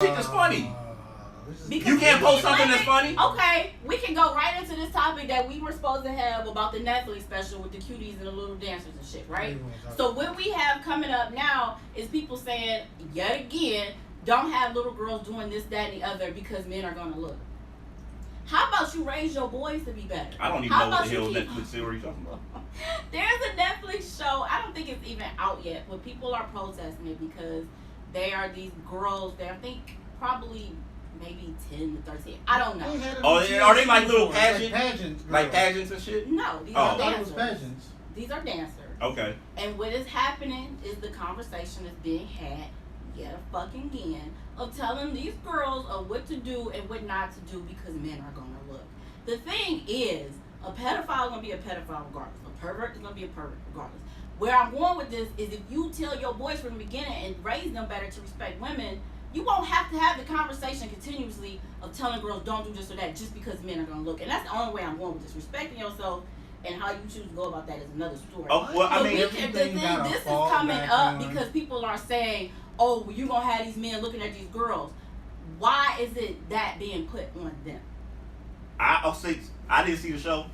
shit that's funny. Because you can't post something that's funny? Okay, we can go right into this topic that we were supposed to have about the Netflix special with the cuties and the little dancers and shit, right? So what we have coming up now is people saying, yet again, don't have little girls doing this, that, and the other because men are going to look. How about you raise your boys to be better? I don't even know what the hell Netflix series you're talking about. There's a Netflix show. I don't think it's even out yet, but people are protesting it because they are these girls that I think probably maybe 10 to 13. I don't know. Oh, are they like little pageants? Like pageants and shit? No, these are dancers. Pageants. These are dancers. Okay. And what is happening is the conversation is being had yet a fucking again of telling these girls of what to do and what not to do because men are going to look. The thing is, a pedophile is going to be a pedophile regardless. A pervert is going to be a pervert regardless. Where I'm going with this is if you tell your boys from the beginning and raise them better to respect women, you won't have to have the conversation continuously of telling girls don't do this or that just because men are going to look. And that's the only way I'm going with this. Respecting yourself and how you choose to go about that is another story. Oh, well, I mean, this is coming up because people are saying, oh, well, you're going to have these men looking at these girls. Why is it that being put on them? I didn't see the show.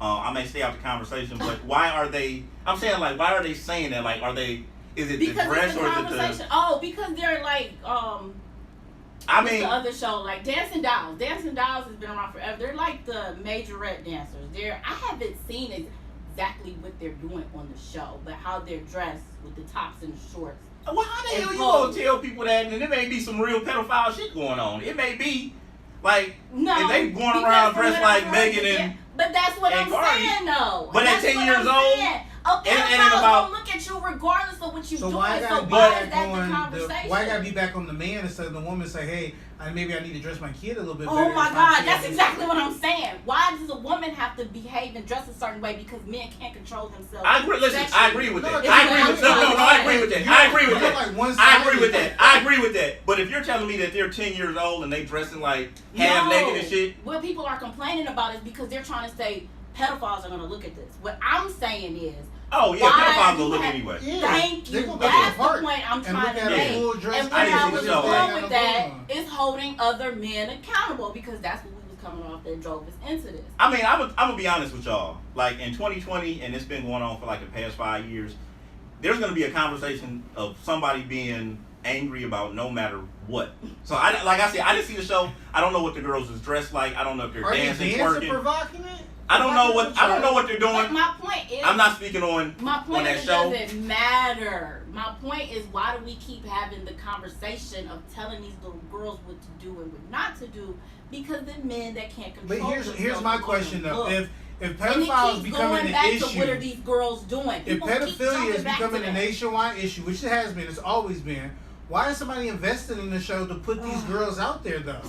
I may stay out the conversation, but why are they, I'm saying, like, why are they saying that? Like, are they, is it because the dress or is it the... Oh, because they're like, I mean, the other show, like Dancing Dolls. Dancing Dolls has been around forever. They're like the majorette dancers. I haven't seen exactly what they're doing on the show, but how they're dressed with the tops and the shorts. Well, how the hell you gonna tell people that? And there may be some real pedophile shit going on. It may be like if they going around dressed like Megan and. But that's what I'm saying, though. But at 10 years old, okay, I'm gonna look at you regardless of what you're doing. Why is that the conversation? Why I gotta be back on the man instead of the woman? Say, hey, maybe I need to dress my kid a little bit better. Oh my God, that's exactly what I'm saying. Why does a woman have to behave and dress a certain way because men can't control themselves? I agree. Listen, I agree with that. I agree with that. I agree with that. I agree with that. I agree with that. But if you're telling me that they're 10 years old and they dressing like half naked and shit, what people are complaining about is because they're trying to say pedophiles are going to look at this. What I'm saying is, oh yeah, pedophiles will look anyway. Thank you. That's the point I'm trying to make. And where I was going with that is holding other men accountable because that's what we was coming off that drove us into this. I mean, I'm gonna be honest with y'all. Like in 2020, and it's been going on for like the past 5 years. There's gonna be a conversation of somebody being angry about no matter what. So like I said, I didn't see the show. I don't know what the girls is dressed like. I don't know if they're dancing, twerking. Provoking it? I don't know what they're doing. But my point is, I'm not speaking on my point that is show. It doesn't matter. My point is, why do we keep having the conversation of telling these little girls what to do and what not to do? Because the men that can't control. But here's my question though: if pedophiles is becoming an issue, what are these girls doing? If pedophilia is becoming a nationwide issue, which it has been, it's always been, why is somebody invested in the show to put these girls out there though?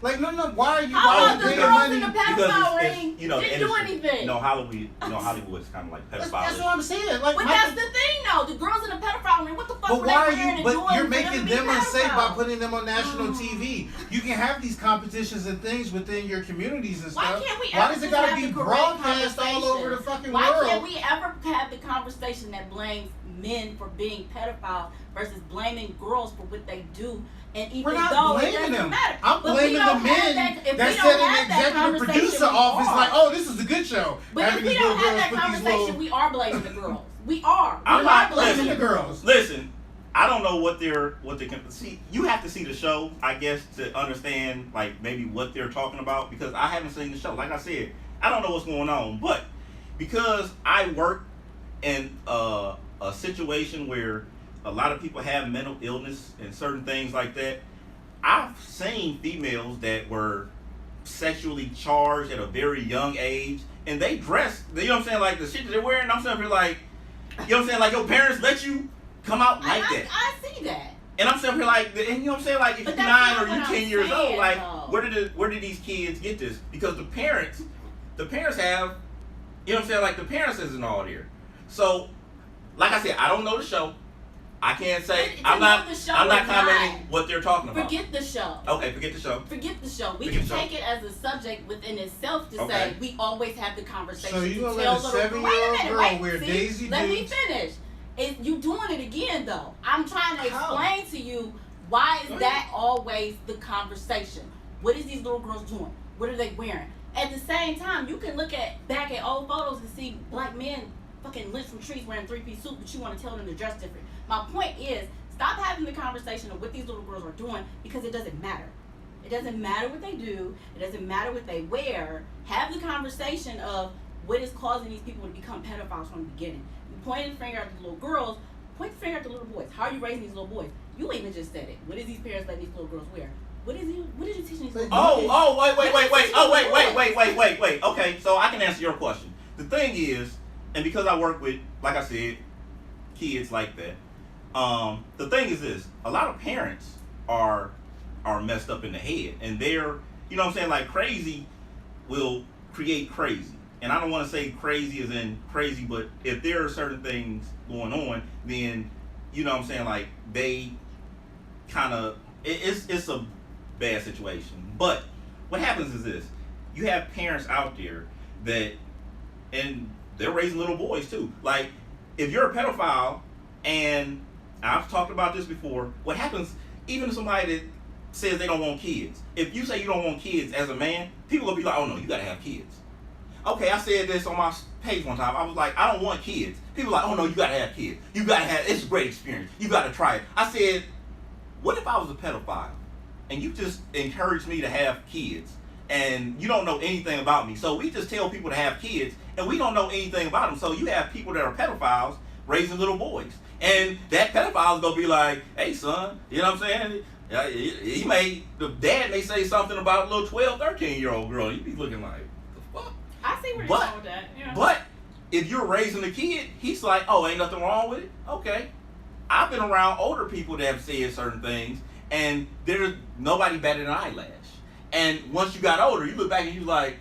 Like, no, why are you paying money? The pedophile ring didn't do anything. No, Hollywood is kind of like pedophile. That's what I'm saying. Like, but that's the thing, though. The girls in the pedophile ring, what the fuck? But why are you? But you're making them unsafe by putting them on national TV. You can have these competitions and things within your communities and stuff. Why can't we? Why does it gotta be broadcast all over the fucking world? Why can't we ever have the conversation that blames men for being pedophiles versus blaming girls for what they do? And even we're not blaming them. I'm blaming the men that sit in the executive producer office like, oh, this is a good show. But if we don't have that conversation, we are blaming the girls. We are. I'm not blaming the girls. Listen, I don't know what they can see. You have to see the show, I guess, to understand like maybe what they're talking about because I haven't seen the show. Like I said, I don't know what's going on, but because I work in a situation where a lot of people have mental illness and certain things like that. I've seen females that were sexually charged at a very young age, and they dress, you know what I'm saying, like the shit that they're wearing. I'm saying, like, you know what I'm saying, like your parents let you come out like that. I see that. And I'm saying, like, and you know what I'm saying, like if you're 9 or you're 10 years old, like where did these kids get this? Because the parents have, you know what I'm saying, like the parents isn't all there. So, like I said, I don't know the show. I can't say I'm not commenting what they're talking about. Forget the show. Okay, forget the show. Forget the show. We can take it as a subject within itself to say we always have the conversation. So you gonna let a 7-year-old girl wear Daisy Let me finish. You doing it again though. I'm trying to explain to you Why is that always the conversation? What is these little girls doing? What are they wearing? At the same time, you can look back at old photos and see black men fucking lit from trees wearing 3-piece suits, but you want to tell them to dress different. My point is, stop having the conversation of what these little girls are doing, because it doesn't matter. It doesn't matter what they do. It doesn't matter what they wear. Have the conversation of what is causing these people to become pedophiles from the beginning. You point the finger at the little girls, point the finger at the little boys. How are you raising these little boys? You even just said it. What is these parents letting these little girls wear? What did you teach these little boys? Wait. Okay, so I can answer your question. The thing is, and because I work with, like I said, kids like that, the thing is this: a lot of parents are messed up in the head, and they're, you know what I'm saying, like crazy will create crazy. And I don't want to say crazy as in crazy, but if there are certain things going on, then, you know what I'm saying, like they kind of, it's a bad situation. But what happens is this: you have parents out there that, and they're raising little boys too. Like, if you're a pedophile, and I've talked about this before, what happens, even somebody that says they don't want kids, if you say you don't want kids as a man, people will be like, oh no, you gotta have kids. Okay, I said this on my page one time. I was like, I don't want kids. People are like, oh no, you gotta have kids. You gotta have, it's a great experience. You gotta try it. I said, what if I was a pedophile and you just encouraged me to have kids and you don't know anything about me? So we just tell people to have kids and we don't know anything about them. So you have people that are pedophiles raising little boys. And that pedophile is gonna be like, hey son, you know what I'm saying? The dad may say something about a little 12, 13-year-old girl. You be looking like, the fuck? I see where you're going with that. Yeah. But if you're raising a kid, he's like, oh, ain't nothing wrong with it? Okay. I've been around older people that have said certain things, and there's nobody better than an eyelash. And once you got older, you look back and you're like,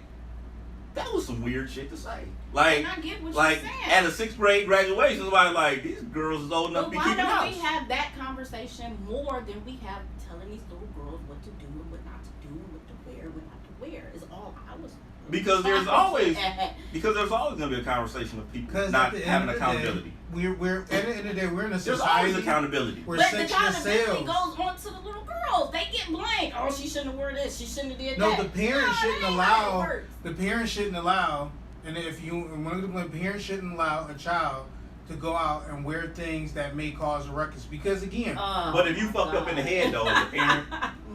that was some weird shit to say. Like, I get what like you're saying. at a 6th grade graduation, somebody like, these girls is old enough to be keeping house. Why don't we have that conversation more than we have telling these little girls what to do and what not to do and what to wear, what not to wear? Is all I was. Because there's always gonna be a conversation of people not having accountability. We're at the end of the day, we're in a There's society. always accountability. Where but the accountability sales goes on to the little girls. They get blamed. Oh, she shouldn't have worn this. She shouldn't have did No, that. the parents shouldn't that ain't allow. how it works. The parents shouldn't allow. And if you want to blame, parents shouldn't allow a child to go out and wear things that may cause a ruckus. Because again, but if you fucked up in the head though, as a parent,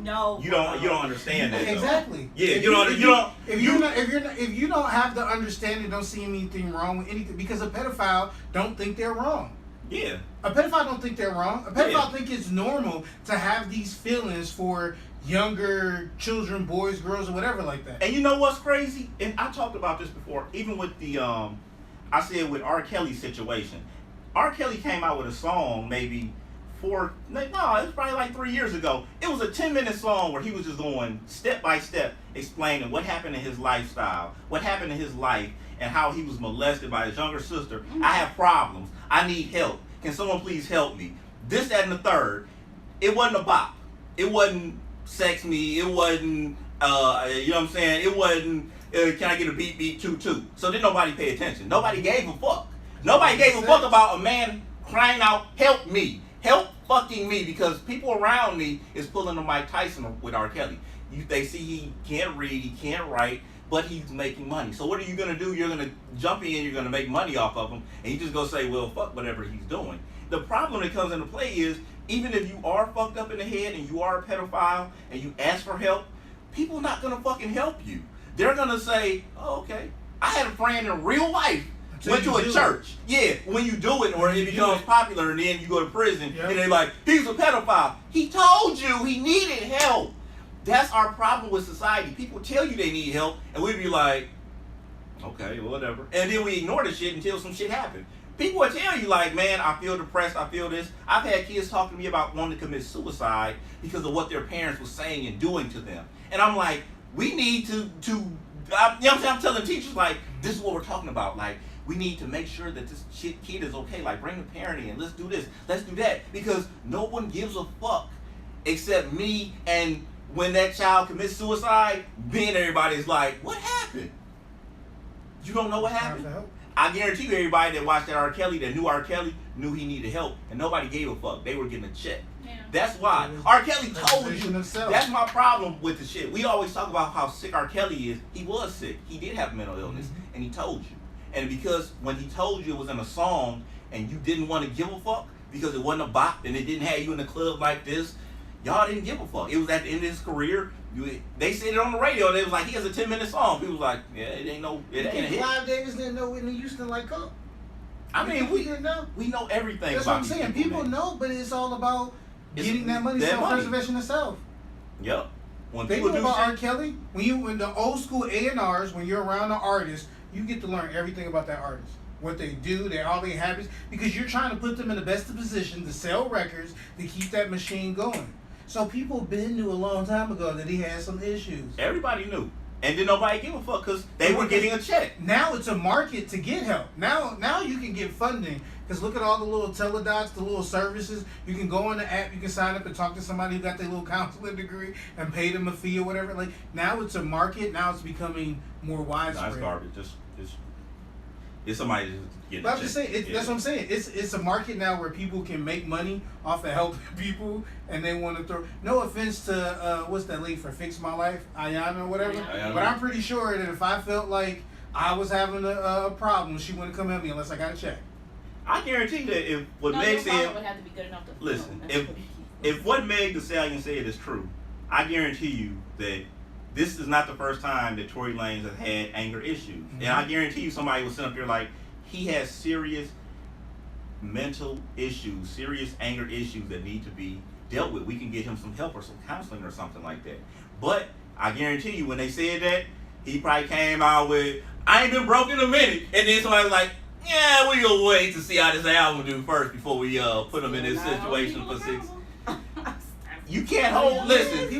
no, you don't understand that. Exactly. Though. Yeah, if you don't have the understanding, don't see anything wrong with anything. Because a pedophile don't think they're wrong. Yeah. A pedophile don't think they're wrong. A pedophile think it's normal to have these feelings for younger children, boys, girls, or whatever like that. And you know what's crazy? And I talked about this before, even with the I said with R. Kelly's situation. R. Kelly came out with a song maybe it was probably like 3 years ago. It was a 10-minute song where he was just going step by step explaining what happened in his lifestyle, what happened in his life, and how he was molested by his younger sister. I have problems. I need help. Can someone please help me? This, that, and the third. It wasn't a bop. It wasn't sex me. It wasn't, you know what I'm saying? It wasn't, can I get a beat, beat, toot, toot. So didn't nobody pay attention. Nobody gave a fuck. Nobody gave a fuck about a man crying out, help me. Help fucking me, because people around me is pulling a Mike Tyson with R. Kelly. They see he can't read, he can't write, but he's making money. So what are you gonna do? You're gonna jump in, you're gonna make money off of him, and you just gonna say, well, fuck whatever he's doing. The problem that comes into play is, even if you are fucked up in the head and you are a pedophile and you ask for help, people are not gonna fucking help you. They're gonna say, oh, okay. I had a friend in real life went to a church. Yeah, when you do it or it becomes popular and then you go to prison and they're like, he's a pedophile. He told you he needed help. That's our problem with society. People tell you they need help and we'd be like, okay, whatever. And then we ignore the shit until some shit happens. People will tell you like, man, I feel depressed, I feel this. I've had kids talk to me about wanting to commit suicide because of what their parents were saying and doing to them. And I'm like, we need to you know what I'm saying? I'm telling teachers like, this is what we're talking about. Like, we need to make sure that this kid is okay. Like, bring the parent in. Let's do this. Let's do that. Because no one gives a fuck except me. And when that child commits suicide, then everybody's like, what happened? You don't know what happened? I guarantee you everybody that watched that R. Kelly, that knew R. Kelly, knew he needed help. And nobody gave a fuck. They were getting a check. Yeah. That's why. R. Kelly told you. Himself. That's my problem with the shit. We always talk about how sick R. Kelly is. He was sick. He did have mental illness, and he told you. And because when he told you it was in a song, and you didn't want to give a fuck because it wasn't a bop and it didn't have you in the club like this, y'all didn't give a fuck. It was at the end of his career. They said it on the radio. They was like, he has a 10-minute song. People was like, yeah, it ain't a hit. Clive Davis didn't know Whitney Houston like Coke. I mean, we didn't know. We know everything. That's about what I'm saying. People know, but it's all about getting that money, that money. self-preservation itself. Yep. When They people know do about shit, R. Kelly. When the old school A&Rs, when you're around the artist, you get to learn everything about that artist. What they do, all their habits, because you're trying to put them in the best position to sell records to keep that machine going. So people been knew a long time ago that he had some issues. everybody knew. And then nobody give a fuck because they were getting a check. Now it's a market to get help. Now you can get funding. Because look at all the little teledocs, the little services. You can go on the app, you can sign up and talk to somebody who got their little counseling degree and pay them a fee or whatever. Like, now it's a market. Now it's becoming more widespread. It's garbage. It's somebody just getting But a I'm just check. saying, that's what I'm saying. It's a market now where people can make money off of helping people, and they want to throw. No offense to what's that lady for Fix My Life, Ayana or whatever. Ayana. But I'm pretty sure that if I felt like I was having a problem, she wouldn't come at me unless I got a check. I guarantee that if what No, Meg your father said, would have to be good enough to listen, film. if what Meg the Stallion said is true, I guarantee you that this is not the first time that Tory Lanez has had anger issues. And I guarantee you somebody was sitting up there like, he has serious mental issues, serious anger issues that need to be dealt with. We can get him some help or some counseling or something like that. But I guarantee you when they said that, he probably came out with, I ain't been broke in a minute. And then somebody was like, yeah, we'll wait to see how this album do first before we put him in this situation for 6. You can't hold. Listen.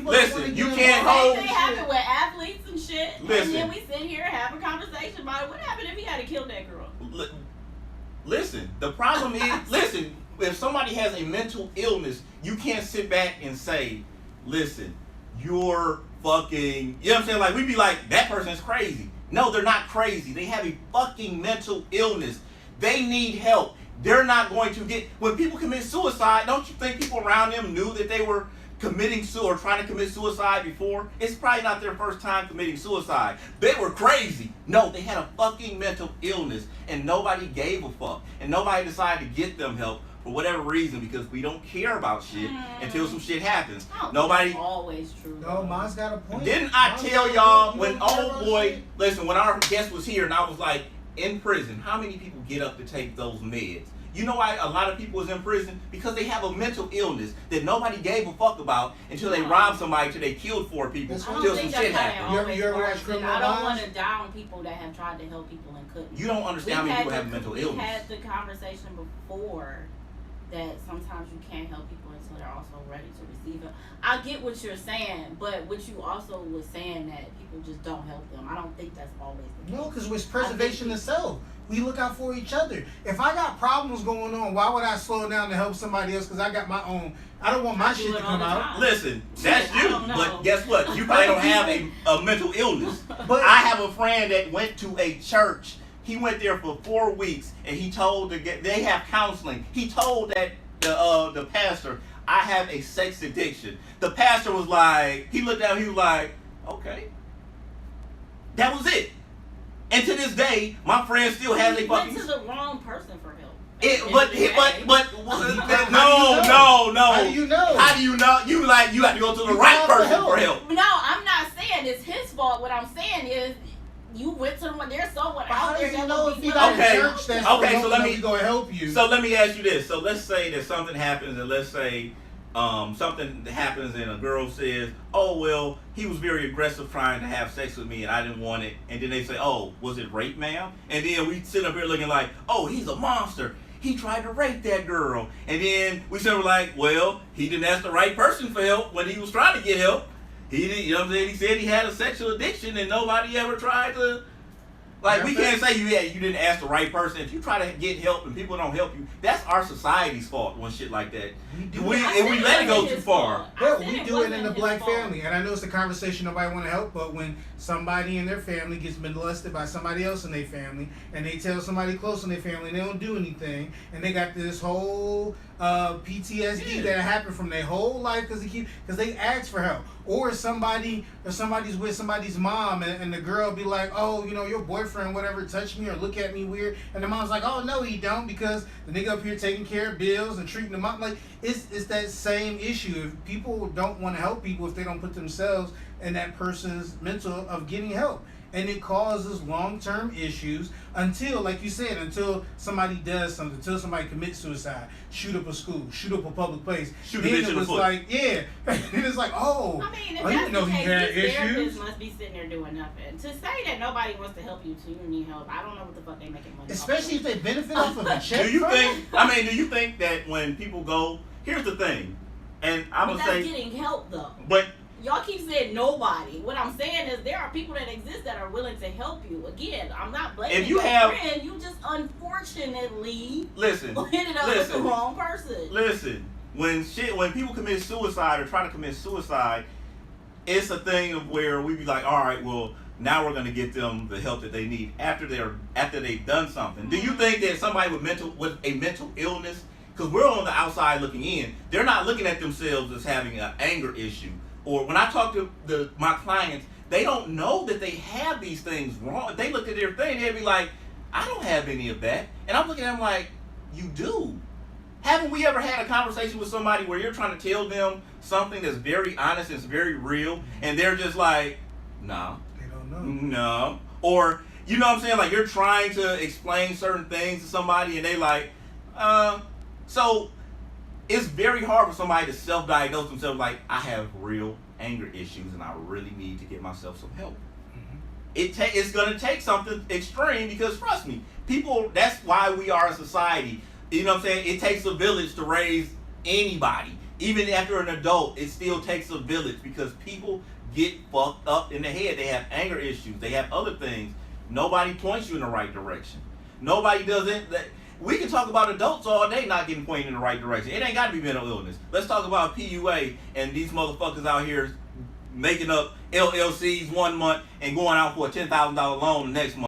You can't hold. They happen with athletes and shit. Listen. And then we sit here and have a conversation about it. What happened if he had to kill that girl? Listen. The problem is, listen. If somebody has a mental illness, you can't sit back and say, listen, you're fucking. You know what I'm saying? Like we be like, that person's crazy. No, they're not crazy. They have a fucking mental illness. They need help. They're not going to get. When people commit suicide, don't you think people around them knew that they were committing or trying to commit suicide before? It's probably not their first time committing suicide. They were crazy. No, they had a fucking mental illness, and nobody gave a fuck, and nobody decided to get them help for whatever reason because we don't care about shit until some shit happens. Nobody. That's always true. No, mine's got a point. Didn't I tell y'all when old boy? Listen, when our guest was here, and I was like, in prison, how many people get up to take those meds? You know why a lot of people is in prison? Because they have a mental illness that nobody gave a fuck about until they robbed somebody, till they killed 4 people, That's until some shit happened. You ever watch Criminal I don't Minds? want to down people that have tried to help people and couldn't. You don't understand how many people have mental illness. We had the conversation before that sometimes you can't help people until they're also ready to receive it. I get what you're saying, but what you also was saying that people just don't help them. I don't think that's always the case. No, because it's preservation of self. We look out for each other. If I got problems going on, why would I slow down to help somebody else? Because I got my own. I don't want my shit to come out. Listen, that's you. But guess what? You probably don't have a mental illness. But I have a friend that went to a church. He went there for 4 weeks, and he told they have counseling. He told that the pastor, I have a sex addiction. The pastor was like, he looked down, he was like, okay. That was it. And to this day, my friend still has a fucking. Went to the wrong person for help. But no. How do you know? How do you know? You have to go to the right person for help. No, I'm not saying it's his fault. What I'm saying is you went to them. There's someone out there that will be got Okay. a church that's Okay, so let me go help you. So let me ask you this. So let's say that something happens, and let's say something happens, and a girl says, "Oh well, he was very aggressive trying to have sex with me, and I didn't want it." And then they say, "Oh, was it rape, ma'am?" And then we sit up here looking like, "Oh, he's a monster. He tried to rape that girl." And then we said, "We're like, well, he didn't ask the right person for help when he was trying to get help. He didn't, you know what I'm saying? He said he had a sexual addiction, and nobody ever tried to." Like, we can't say you didn't ask the right person. If you try to get help and people don't help you, that's our society's fault when shit like that. We let it go too far. But we do it in the black family. And I know it's a conversation nobody want to help, but when somebody in their family gets molested by somebody else in their family, and they tell somebody close in their family, and they don't do anything, and they got this whole PTSD that happened from their whole life because they asked for help, or somebody's with somebody's mom and the girl be like, oh, you know, your boyfriend whatever touched me or look at me weird, and the mom's like, oh no he don't, because the nigga up here taking care of bills and treating them up. Like it's that same issue. If people don't want to help people, if they don't put themselves in that person's mental of getting help. And it causes long-term issues until, like you said, until somebody does something, until somebody commits suicide, shoot up a school, shoot up a public place. Shoot a bitch in the foot. Like, yeah. And it's like, oh, I mean, if I didn't know that's the he had case, these issues. therapists must be sitting there doing nothing. To say that nobody wants to help you till you need help, I don't know what the fuck they making money Especially off if they benefit off of a check. Do you from think? it? I mean, do you think that when people go, here's the thing, and I'm but gonna that's say, getting help though. but Y'all keep saying nobody. What I'm saying is there are people that exist that are willing to help you. Again, I'm not blaming If you your have- friend. You just unfortunately listen, ended up with the wrong person. listen. When people commit suicide or try to commit suicide, it's a thing of where we be like, all right, well, now we're gonna get them the help that they need after they've done something. Do you think that somebody with a mental illness, because we're on the outside looking in, they're not looking at themselves as having an anger issue? Or when I talk to my clients, they don't know that they have these things wrong. If they look at their thing, they'd be like, I don't have any of that. And I'm looking at them like, you do. Haven't we ever had a conversation with somebody where you're trying to tell them something that's very honest and it's very real, and they're just like, no. They don't know. No. Or, you know what I'm saying? Like, you're trying to explain certain things to somebody, and they like, so it's very hard for somebody to self-diagnose themselves like, I have real anger issues and I really need to get myself some help. Mm-hmm. It's going to take something extreme, because trust me, people, that's why we are a society. You know what I'm saying? It takes a village to raise anybody. Even after an adult, it still takes a village, because people get fucked up in the head. They have anger issues. They have other things. Nobody points you in the right direction. Nobody does it. We can talk about adults all day not getting pointed in the right direction. It ain't got to be mental illness. Let's talk about PUA and these motherfuckers out here making up LLCs one month and going out for a $10,000 loan the next month.